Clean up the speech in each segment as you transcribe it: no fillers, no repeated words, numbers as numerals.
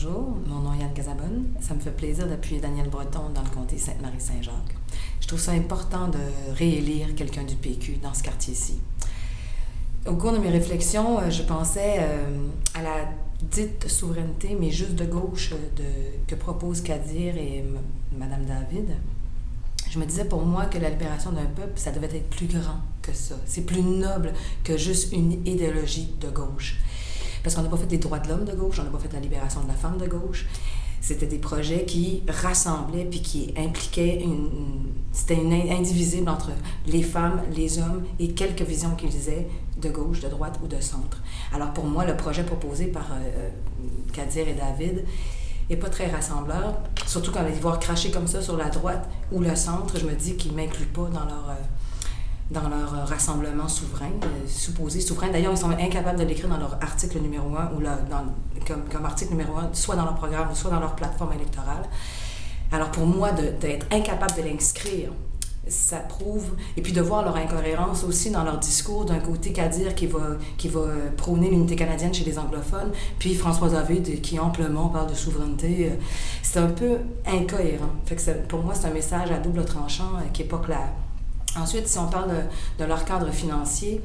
Bonjour, mon nom est Yann Casabonne. Ça me fait plaisir d'appuyer Daniel Breton dans le comté Sainte-Marie-Saint-Jacques. Je trouve ça important de réélire quelqu'un du PQ dans ce quartier-ci. Au cours de mes réflexions, je pensais à la dite souveraineté, mais juste de gauche, que proposent Kadir et Mme David. Je me disais pour moi que la libération d'un peuple, ça devait être plus grand que ça. C'est plus noble que juste une idéologie de gauche. Parce qu'on n'a pas fait les droits de l'homme de gauche, on n'a pas fait la libération de la femme de gauche. C'était des projets qui rassemblaient puis qui impliquaient c'était indivisible entre les femmes, les hommes et quelques visions qu'ils aient de gauche, de droite ou de centre. Alors pour moi, le projet proposé par Kadir et David n'est pas très rassembleur, surtout quand ils voir cracher comme ça sur la droite ou le centre, je me dis qu'ils ne m'incluent pas dans leur rassemblement souverain, supposé souverain. D'ailleurs, ils sont incapables de l'écrire dans leur article numéro 1 ou comme article numéro 1, soit dans leur programme, soit dans leur plateforme électorale. Alors pour moi, d'être incapable de l'inscrire, ça prouve, et puis de voir leur incohérence aussi dans leur discours, d'un côté Kadir qui va prôner l'unité canadienne chez les anglophones, puis François David qui amplement parle de souveraineté. C'est un peu incohérent. Fait que pour moi, c'est un message à double tranchant qui n'est pas clair. Ensuite, si on parle de leur cadre financier,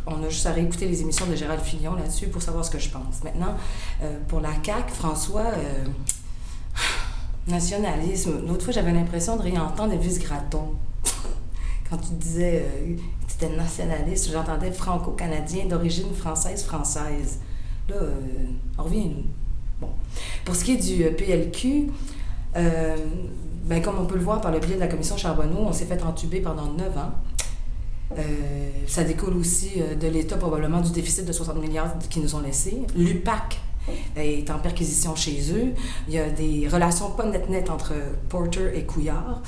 on a juste à réécouter les émissions de Gérald Filion là-dessus pour savoir ce que je pense. Maintenant, pour la CAQ, François, nationalisme. L'autre fois, j'avais l'impression de réentendre Elvis Gratton. Quand tu disais que tu étais nationaliste, j'entendais franco-canadien d'origine française. Là, reviens-nous. Bon. Pour ce qui est du PLQ, comme on peut le voir par le biais de la commission Charbonneau, on s'est fait entuber pendant 9 ans. Ça découle aussi de l'État, probablement, du déficit de 60 milliards qu'ils nous ont laissé. L'UPAC est en perquisition chez eux. Il y a des relations pas net entre Porter et Couillard.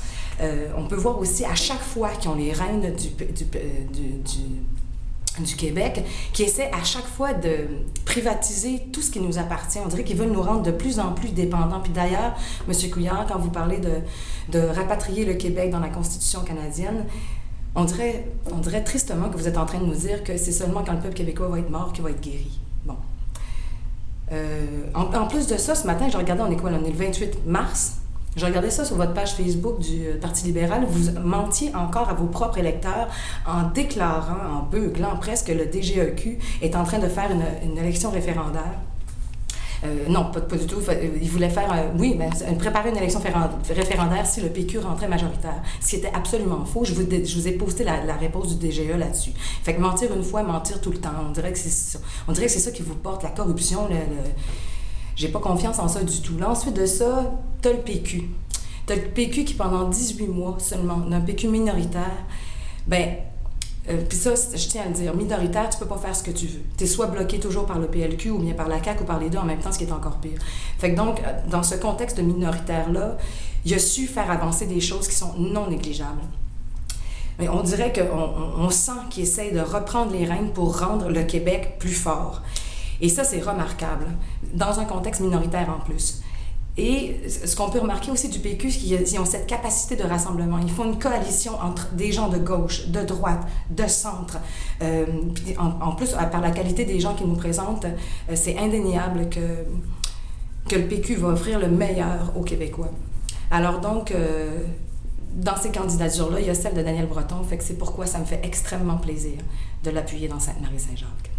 On peut voir aussi, à chaque fois qu'ils ont les rênes du Québec, qui essaient à chaque fois de privatiser tout ce qui nous appartient. On dirait qu'ils veulent nous rendre de plus en plus dépendants. Puis d'ailleurs, M. Couillard, quand vous parlez de rapatrier le Québec dans la Constitution canadienne, on dirait tristement que vous êtes en train de nous dire que c'est seulement quand le peuple québécois va être mort qu'il va être guéri. Bon. En plus de ça, ce matin, je regardais, on est le 28 mars, je regardais ça sur votre page Facebook du Parti libéral, vous mentiez encore à vos propres électeurs en déclarant, en beuglant presque, que le DGEQ est en train de faire une élection référendaire. Non, pas du tout. Il voulait faire, préparer une élection référendaire si le PQ rentrait majoritaire, ce qui était absolument faux. Je vous ai posté la réponse du DGE là-dessus. Fait que mentir une fois, mentir tout le temps. On dirait que c'est ça qui vous porte, la corruption. J'ai pas confiance en ça du tout. Là, ensuite de ça, t'as le PQ. T'as le PQ qui, pendant 18 mois seulement, d'un PQ minoritaire, puis ça, je tiens à le dire, minoritaire, tu peux pas faire ce que tu veux. Tu es soit bloqué toujours par le PLQ ou bien par la CAQ ou par les deux en même temps, ce qui est encore pire. Fait que donc, dans ce contexte minoritaire-là, il a su faire avancer des choses qui sont non négligeables. Mais on dirait qu'on sent qu'il essaye de reprendre les rênes pour rendre le Québec plus fort. Et ça, c'est remarquable, dans un contexte minoritaire en plus. Et ce qu'on peut remarquer aussi du PQ, c'est qu'ils ont cette capacité de rassemblement. Ils font une coalition entre des gens de gauche, de droite, de centre. Puis en plus, par la qualité des gens qu'ils nous présentent, c'est indéniable que le PQ va offrir le meilleur aux Québécois. Alors donc, dans ces candidatures-là, il y a celle de Daniel Breton, fait que c'est pourquoi ça me fait extrêmement plaisir de l'appuyer dans Sainte-Marie-Saint-Jacques.